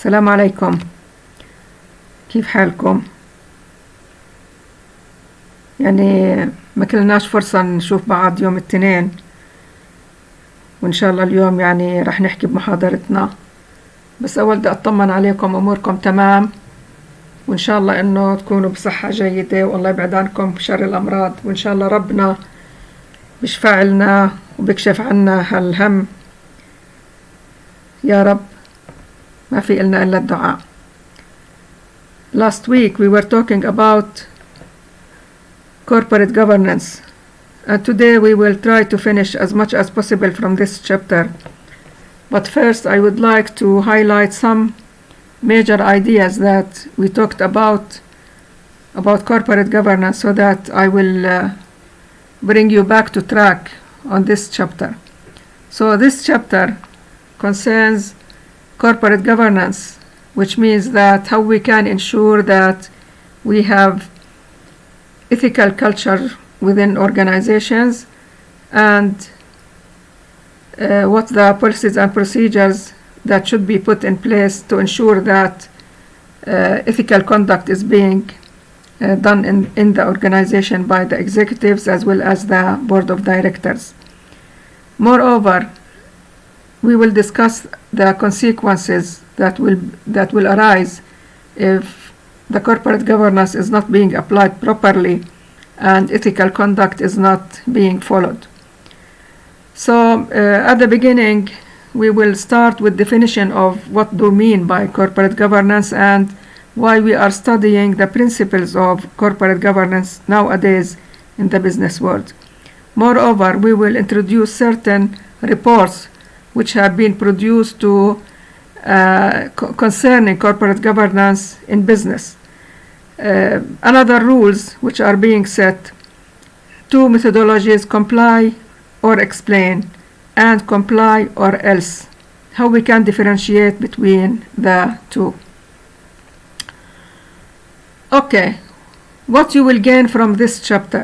السلام عليكم، كيف حالكم؟ يعني ما كلناش فرصة نشوف بعض يوم الاثنين، وإن شاء الله اليوم يعني رح نحكي بمحاضرتنا. بس أول بدي أطمن عليكم أموركم تمام، وإن شاء الله إنه تكونوا بصحة جيدة، والله يبعد عنكم شر الأمراض، وإن شاء الله ربنا بيشفع لنا وبيكشف عنا هالهم يا رب. ما في إلنا إلا الدعاء. Last week we were talking about corporate governance, and today we will try to finish as much as possible from this chapter. But first I would like to highlight some major ideas that we talked about corporate governance, so that I will bring you back to track on this chapter. So this chapter concerns corporate governance, which means that how we can ensure that we have ethical culture within organizations, and what the policies and procedures that should be put in place to ensure that ethical conduct is being done in the organization by the executives as well as the board of directors. Moreover, we will discuss the consequences that will arise if the corporate governance is not being applied properly and ethical conduct is not being followed. So at the beginning, we will start with definition of what do we mean by corporate governance and why we are studying the principles of corporate governance nowadays in the business world. Moreover, we will introduce certain reports which have been produced concerning corporate governance in business. Another rules which are being set, two methodologies: comply or explain and comply or else. How we can differentiate between the two. Okay, what you will gain from this chapter: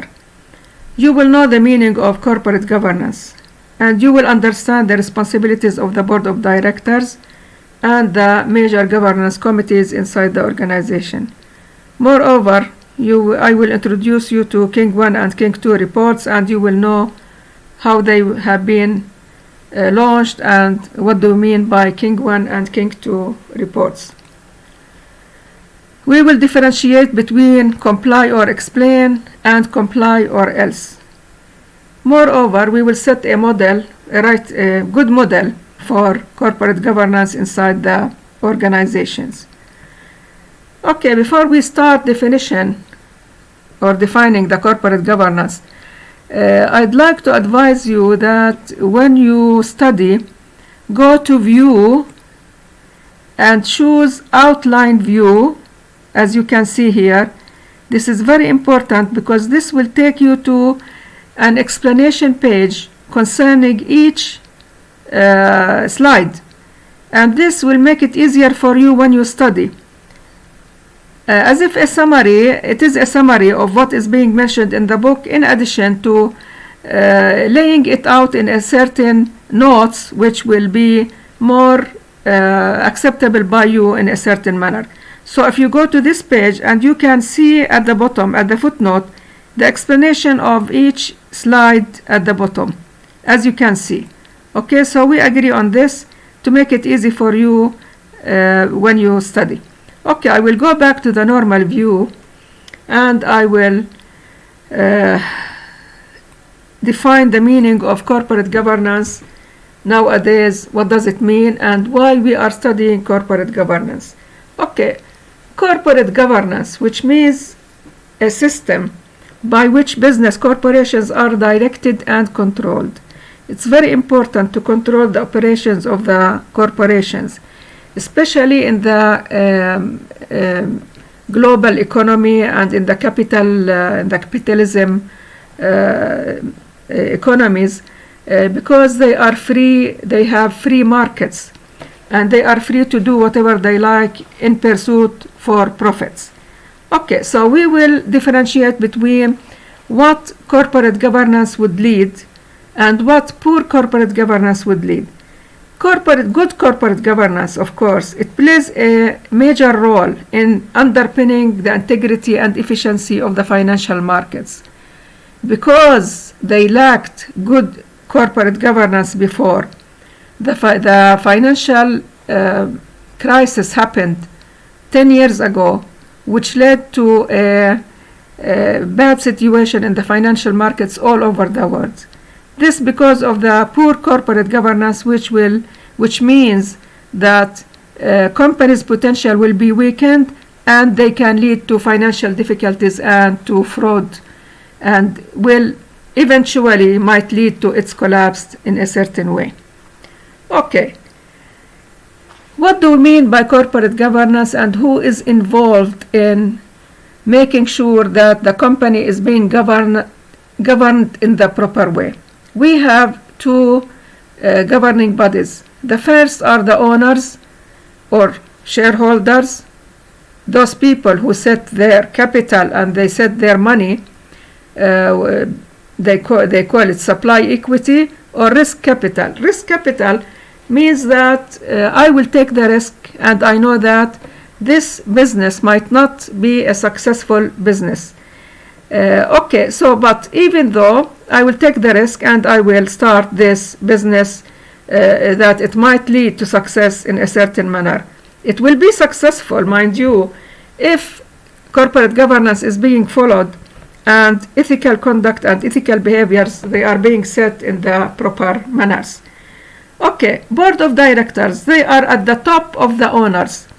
you will know the meaning of corporate governance, and you will understand the responsibilities of the board of directors and the major governance committees inside the organization. Moreover, I will introduce you to King 1 and King 2 reports, and you will know how they have been launched and what do we mean by King 1 and King 2 reports. We will differentiate between comply or explain and comply or else. Moreover, we will set a model, a good model for corporate governance inside the organizations. Okay, before we start definition or defining the corporate governance, I'd like to advise you that when you study, go to view and choose outline view, as you can see here. This is very important because this will take you to an explanation page concerning each slide, and this will make it easier for you when you study. As if a summary, it is a summary of what is being mentioned in the book, in addition to laying it out in a certain notes which will be more acceptable by you in a certain manner. So if you go to this page, and you can see at the bottom, at the footnote, the explanation of each slide at the bottom, as you can see. Okay, so we agree on this to make it easy for you when you study. Okay, I will go back to the normal view, and I will define the meaning of corporate governance nowadays. What does it mean and why we are studying corporate governance? Okay, corporate governance, which means a system by which business corporations are directed and controlled. It's very important to control the operations of the corporations, especially in the global economy and in the capitalism economies, because they are free, they have free markets, and they are free to do whatever they like in pursuit for profits. Okay, so we will differentiate between what corporate governance would lead and what poor corporate governance would lead. Good corporate governance, of course, it plays a major role in underpinning the integrity and efficiency of the financial markets. Because they lacked good corporate governance before, the financial crisis happened 10 years ago, which led to a bad situation in the financial markets all over the world. This because of the poor corporate governance, which means that companies' potential will be weakened and they can lead to financial difficulties and to fraud, and will eventually might lead to its collapse in a certain way. Okay. What do we mean by corporate governance, and who is involved in making sure that the company is being governed in the proper way? We have two governing bodies. The first are the owners or shareholders, those people who set their capital and they set their money. They call it supply equity or risk capital. Risk capital means that I will take the risk and I know that this business might not be a successful business. But even though I will take the risk and I will start this business, that it might lead to success in a certain manner. It will be successful, mind you, if corporate governance is being followed and ethical conduct and ethical behaviors, they are being set in the proper manners. Okay, board of directors, they are at the top of the owners.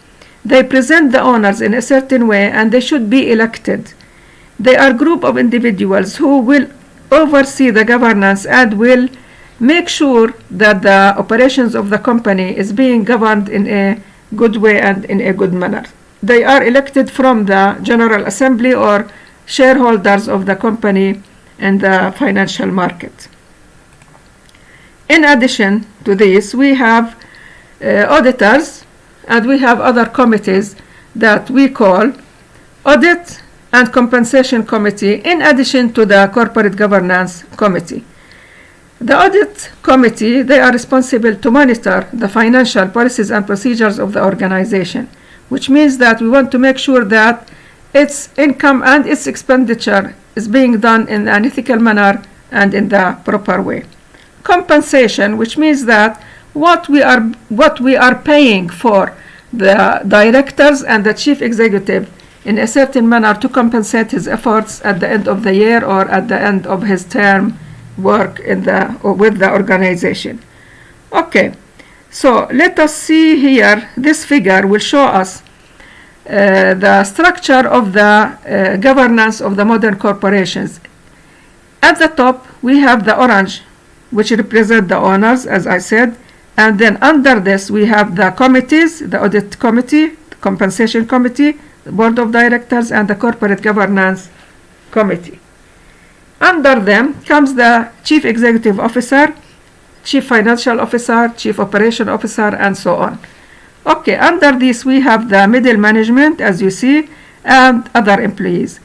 They present the owners in a certain way and they should be elected. They are a group of individuals who will oversee the governance and will make sure that the operations of the company is being governed in a good way and in a good manner. They are elected from the General Assembly or shareholders of the company and the financial market. In addition to this, we have auditors and we have other committees that we call Audit and Compensation Committee, in addition to the Corporate Governance Committee. The Audit Committee, they are responsible to monitor the financial policies and procedures of the organization, which means that we want to make sure that its income and its expenditure is being done in an ethical manner and in the proper way. Compensation, which means that what we are paying for the directors and the chief executive in a certain manner to compensate his efforts at the end of the year or at the end of his term work with the organization. Okay, so let us see here. This figure will show us the structure of the governance of the modern corporations. At the top, we have the orange, which represent the owners, as I said, and then under this we have the committees, the Audit Committee, the Compensation Committee, the Board of Directors, and the Corporate Governance Committee. Under them comes the Chief Executive Officer, Chief Financial Officer, Chief Operation Officer, and so on. Okay, under this we have the middle management, as you see, and other employees.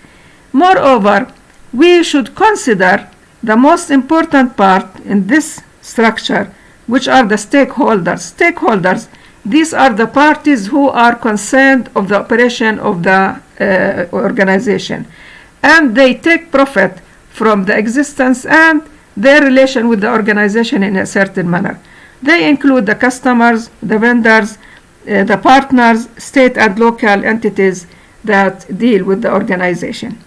Moreover, we should consider the most important part in this structure, which are the stakeholders. Stakeholders, these are the parties who are concerned of the operation of the organization, and they take profit from the existence and their relation with the organization in a certain manner. They include the customers, the vendors, the partners, state and local entities that deal with the organization.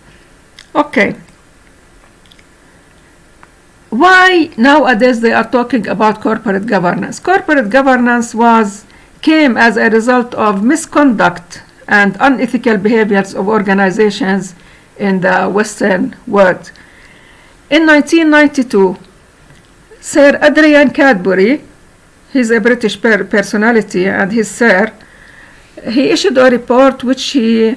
Okay. Why nowadays they are talking about corporate governance? Corporate governance came as a result of misconduct and unethical behaviors of organizations in the Western world. In 1992, Sir Adrian Cadbury, he's a British personality, and his sir, he issued a report which he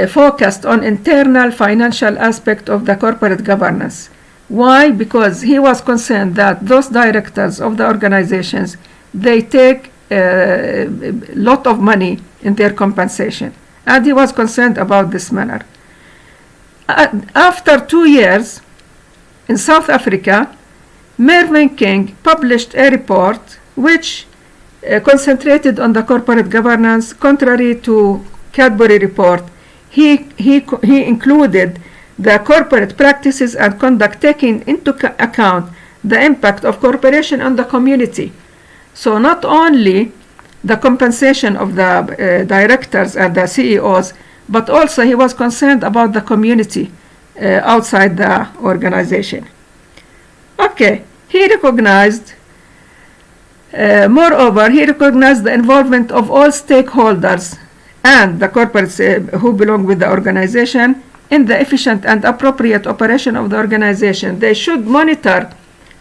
focused on internal financial aspect of the corporate governance. Why? Because he was concerned that those directors of the organizations, they take a lot of money in their compensation, and he was concerned about this matter. After 2 years, in South Africa, Mervyn King published a report which concentrated on the corporate governance. Contrary to Cadbury report, he included the corporate practices and conduct taking into account the impact of corporation on the community. So not only the compensation of the directors and the CEOs, but also he was concerned about the community outside the organization. Okay, he recognized, moreover, he recognized the involvement of all stakeholders and the corporates who belong with the organization in the efficient and appropriate operation of the organization. They should monitor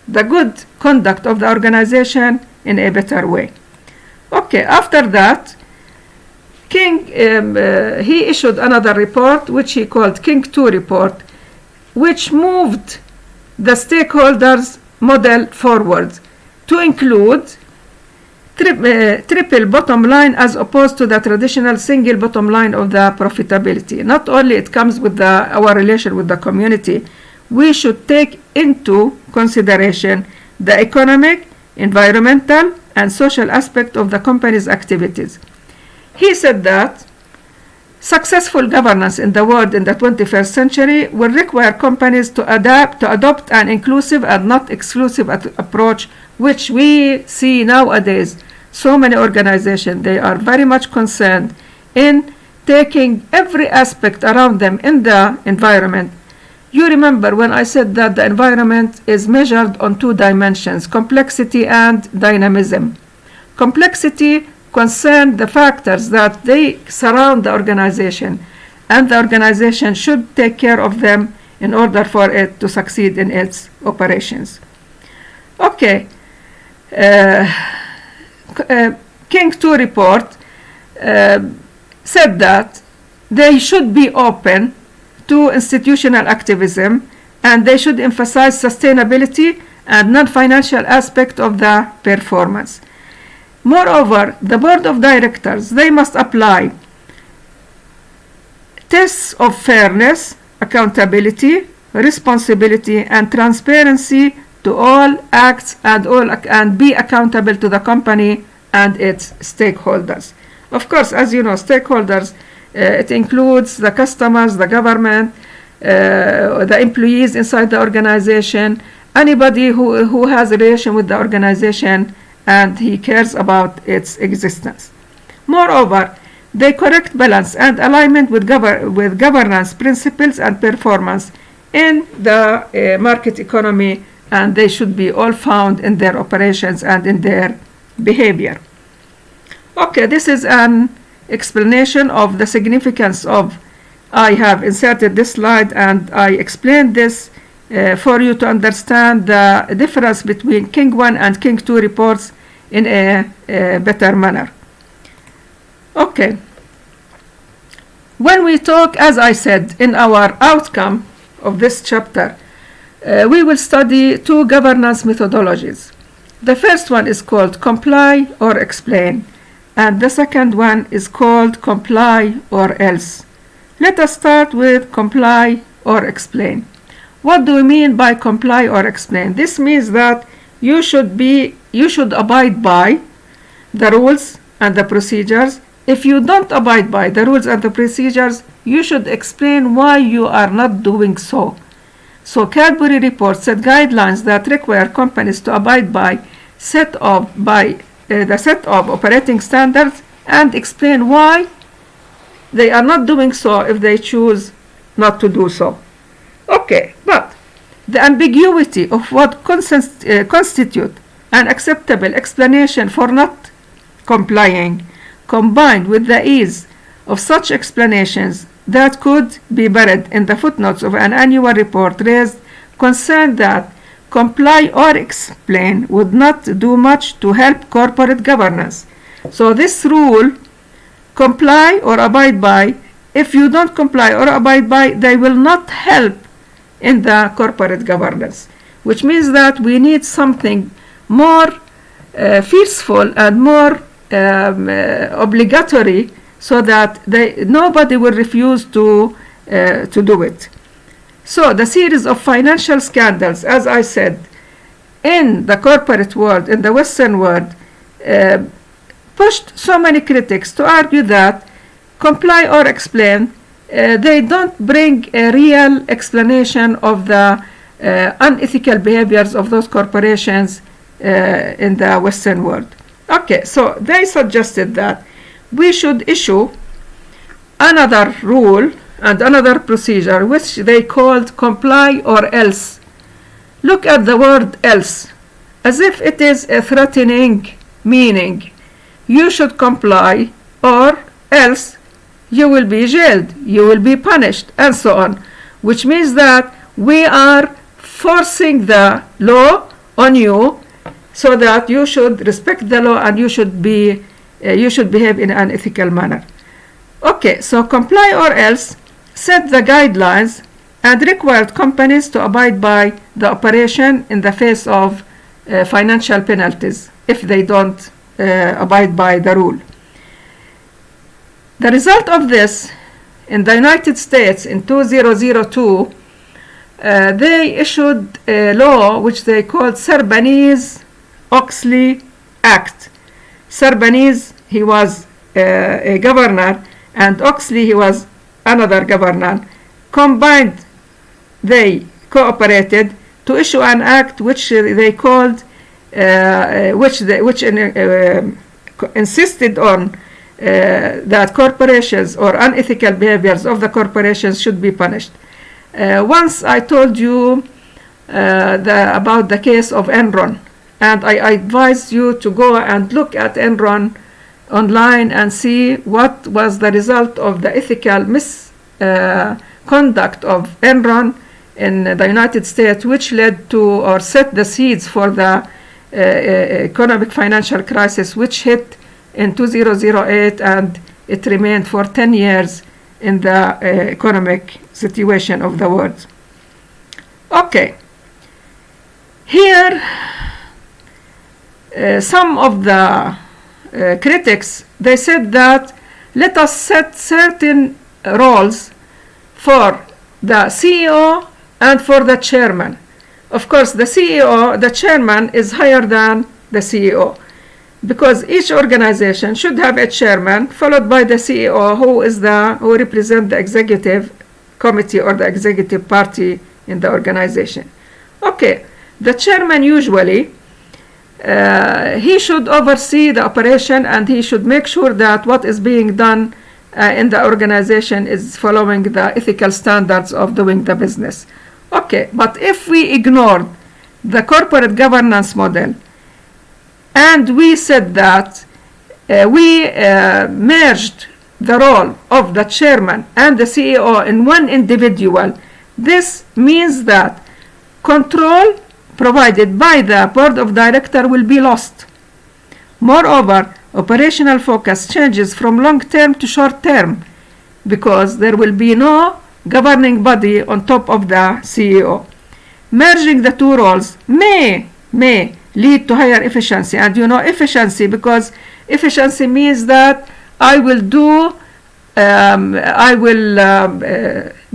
the good conduct of the organization in a better way. Okay, after that, King, he issued another report, which he called King 2 report, which moved the stakeholders model forward to include triple bottom line as opposed to the traditional single bottom line of the profitability. Not only it comes with our relation with the community, we should take into consideration the economic, environmental, and social aspect of the company's activities. He said that successful governance in the world in the 21st century will require companies to adopt an inclusive and not exclusive approach, which we see nowadays. So many organizations, they are very much concerned in taking every aspect around them in the environment. You remember when I said that the environment is measured on 2 dimensions, complexity and dynamism. Complexity concerns the factors that they surround the organization, and the organization should take care of them in order for it to succeed in its operations. Okay, King 2 report said that they should be open to institutional activism, and they should emphasize sustainability and non-financial aspect of the performance. Moreover, the board of directors, they must apply tests of fairness, accountability, responsibility, and transparency to all acts and be accountable to the company and its stakeholders. Of course, as you know, stakeholders, it includes the customers, the government, the employees inside the organization, anybody who has a relation with the organization and he cares about its existence. Moreover, they correct balance and alignment with governance principles and performance in the market economy, and they should be all found in their operations and in their behavior. Okay, this is an explanation of the significance of, I have inserted this slide and I explained this for you to understand the difference between King 1 and King 2 reports in a better manner. Okay. When we talk, as I said, in our outcome of this chapter, we will study 2 governance methodologies. The first one is called comply or explain, and the second one is called comply or else. Let us start with comply or explain. What do we mean by comply or explain? This means that you should abide by the rules and the procedures. If you don't abide by the rules and the procedures, you should explain why you are not doing so. So Cadbury report set guidelines that require companies to abide by the set of operating standards and explain why they are not doing so if they choose not to do so. Okay, but the ambiguity of what constitute an acceptable explanation for not complying, combined with the ease of such explanations that could be buried in the footnotes of an annual report, raised concern that comply or explain would not do much to help corporate governance. So this rule, comply or abide by, if you don't comply or abide by, they will not help in the corporate governance, which means that we need something more forceful and more obligatory, so that nobody will refuse to do it. So the series of financial scandals, as I said, in the corporate world, in the Western world, pushed so many critics to argue that comply or explain, they don't bring a real explanation of the unethical behaviors of those corporations in the Western world. Okay, so they suggested that we should issue another rule and another procedure which they called comply or else. Look at the word else as if it is a threatening meaning. You should comply or else you will be jailed, you will be punished, and so on, which means that we are forcing the law on you so that you should respect the law and you should behave in an ethical manner. Okay, so comply or else set the guidelines and required companies to abide by the operation in the face of financial penalties if they don't abide by the rule. The result of this, in the United States in 2002, they issued a law which they called Sarbanes-Oxley Act. Sarbanes, he was a governor, and Oxley, he was another governor. Combined, they cooperated to issue an act which they called, which insisted on that corporations or unethical behaviors of the corporations should be punished. Once I told you about the case of Enron, and I advise you to go and look at Enron online and see what was the result of the ethical misconduct of Enron in the United States, which led to or set the seeds for the economic financial crisis which hit in 2008, and it remained for 10 years in the economic situation of the world. Okay, here some of the critics, they said that let us set certain roles for the CEO and for the chairman. Of course, the CEO, the chairman, is higher than the CEO, because each organization should have a chairman followed by the CEO, who represents the executive committee or the executive party in the organization. Okay, the chairman usually he should oversee the operation, and he should make sure that what is being done in the organization is following the ethical standards of doing the business. Okay, but if we ignored the corporate governance model and we said that we merged the role of the chairman and the CEO in one individual, this means that control provided by the board of directors will be lost. Moreover, operational focus changes from long-term to short-term because there will be no governing body on top of the CEO. Merging the two roles may lead to higher efficiency, and you know efficiency because efficiency means that I will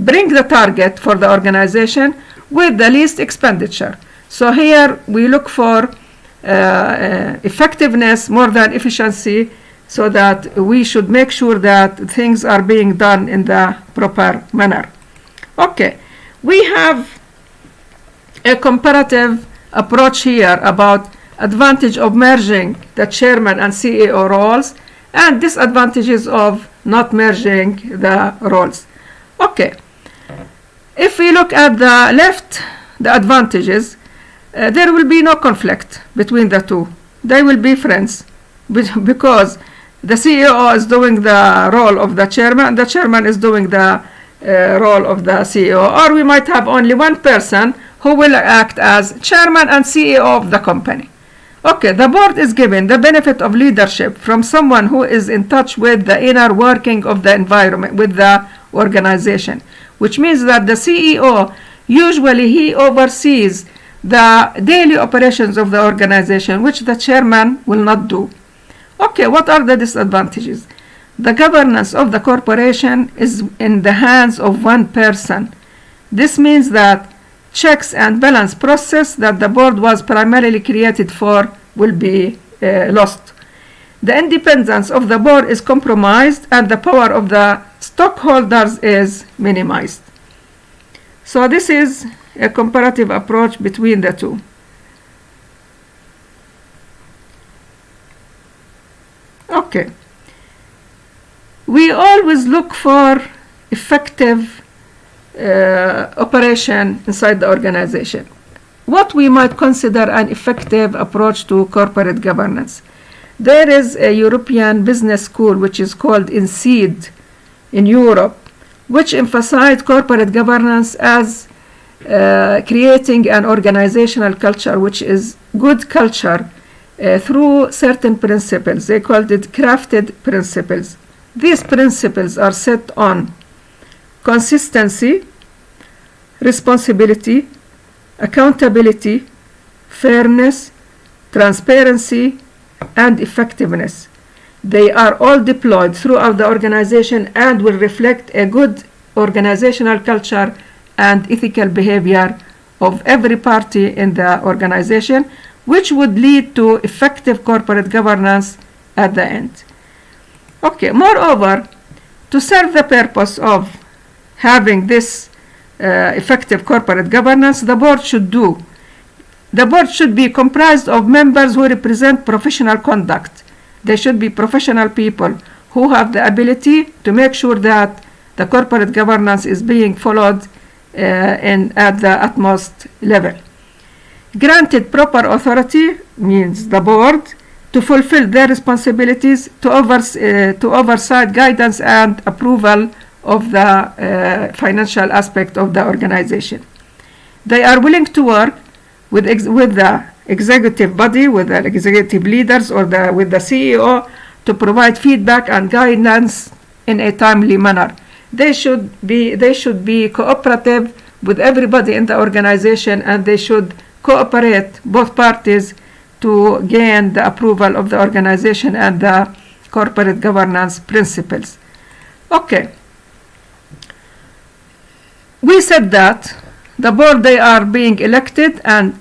bring the target for the organization with the least expenditure. So here we look for effectiveness more than efficiency, so that we should make sure that things are being done in the proper manner. Okay, we have a comparative approach here about advantage of merging the chairman and CEO roles and disadvantages of not merging the roles. Okay, if we look at the left, the advantages, there will be no conflict between the two. They will be friends because the CEO is doing the role of the chairman, and the chairman is doing the role of the CEO. Or we might have only one person who will act as chairman and CEO of the company. Okay, the board is given the benefit of leadership from someone who is in touch with the inner working of the environment, with the organization, which means that the CEO, usually he oversees the daily operations of the organization, which the chairman will not do. Okay, what are the disadvantages? The governance of the corporation is in the hands of one person. This means that checks and balance process that the board was primarily created for will be lost. the independence of the board is compromised and the power of the stockholders is minimized. So this is a comparative approach between the two. Okay. We always look for effective operation inside the organization. What we might consider an effective approach to corporate governance. There is a European business school which is called INSEAD in Europe, which emphasized corporate governance as creating an organizational culture which is good culture through certain principles. They called it crafted principles. These principles are set on consistency, responsibility, accountability, fairness, transparency, and effectiveness. They are all deployed throughout the organization and will reflect a good organizational culture and ethical behavior of every party in the organization, which would lead to effective corporate governance at the end. Okay, moreover, to serve the purpose of having this effective corporate governance, the board should be comprised of members who represent professional conduct. They should be professional people who have the ability to make sure that the corporate governance is being followed at the utmost level. Granted proper authority means the board to fulfill their responsibilities to oversight, guidance, and approval of the financial aspect of the organization. They are willing to work with the executive body, with the executive leaders, or with the CEO to provide feedback and guidance in a timely manner. They should be cooperative with everybody in the organization, and they should cooperate, both parties, to gain the approval of the organization and the corporate governance principles. Okay. We said that the board, they are being elected, and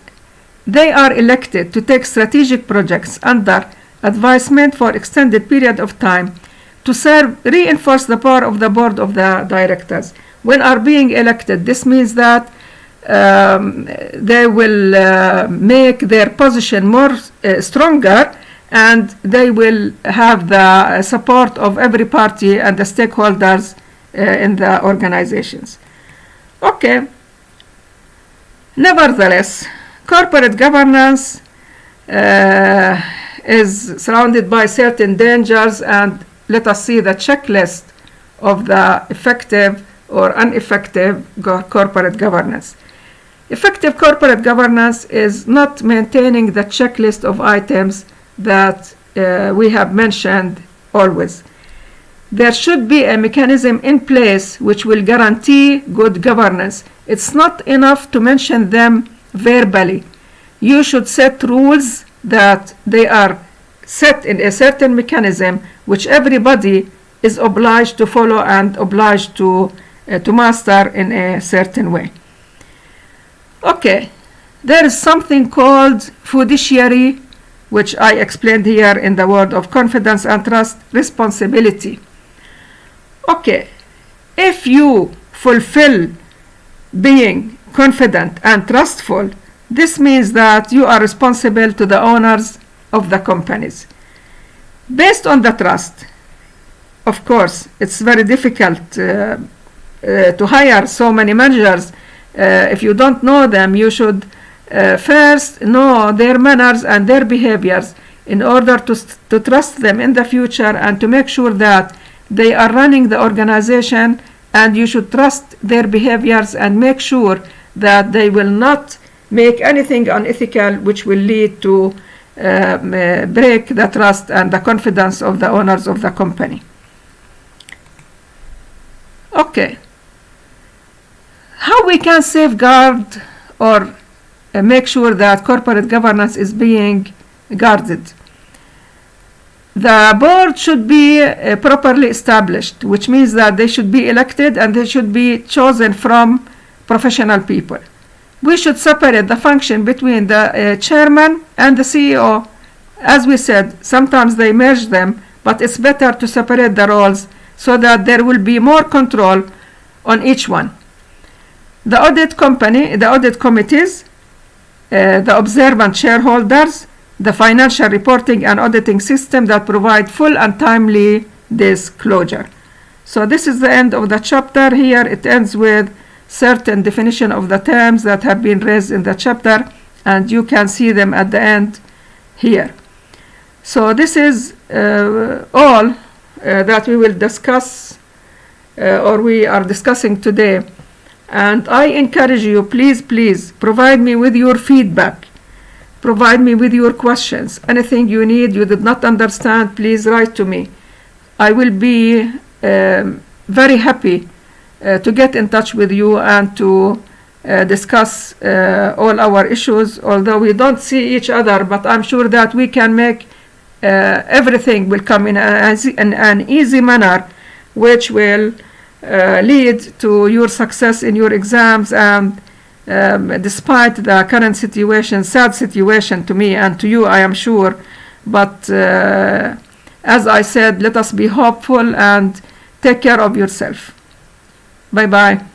they are elected to take strategic projects under advisement for extended period of time to reinforce the power of the board of the directors. When are being elected, this means that they will make their position more stronger, and they will have the support of every party and the stakeholders in the organizations. Okay. Nevertheless, corporate governance is surrounded by certain dangers, and let us see the checklist of the effective or ineffective corporate governance. Effective corporate governance is not maintaining the checklist of items that we have mentioned always. There should be a mechanism in place which will guarantee good governance. It's not enough to mention them verbally. You should set rules that they are set in a certain mechanism which everybody is obliged to follow and obliged to master in a certain way. Okay, there is something called fiduciary, which I explained here in the word of confidence and trust, responsibility. Okay, if you fulfill being confident and trustful, this means that you are responsible to the owners of the companies. Based on the trust, of course, it's very difficult to hire so many managers. If you don't know them, you should first know their manners and their behaviors in order to trust them in the future and to make sure that they are running the organization, and you should trust their behaviors and make sure that they will not make anything unethical which will lead to break the trust and the confidence of the owners of the company. Okay. How we can safeguard or make sure that corporate governance is being guarded? The board should be properly established, which means that they should be elected and they should be chosen from professional people. We should separate the function between the chairman and the CEO as we said, sometimes they merge them, but it's better to separate the roles so that there will be more control on each one. The audit committees, the observant shareholders, the financial reporting and auditing system that provide full and timely disclosure. So this is the end of the chapter. Here it ends with certain definition of the terms that have been raised in the chapter, and you can see them at the end here. So this is all that we will discuss or we are discussing today. And I encourage you, please provide me with your feedback. Provide me with your questions. Anything you need, you did not understand, please write to me. I will be very happy to get in touch with you and to discuss all our issues, although we don't see each other, but I'm sure that we can make everything will come in an easy manner, which will lead to your success in your exams, and despite the current situation, sad situation to me and to you, I am sure, but as I said, let us be hopeful and take care of yourself. Bye bye.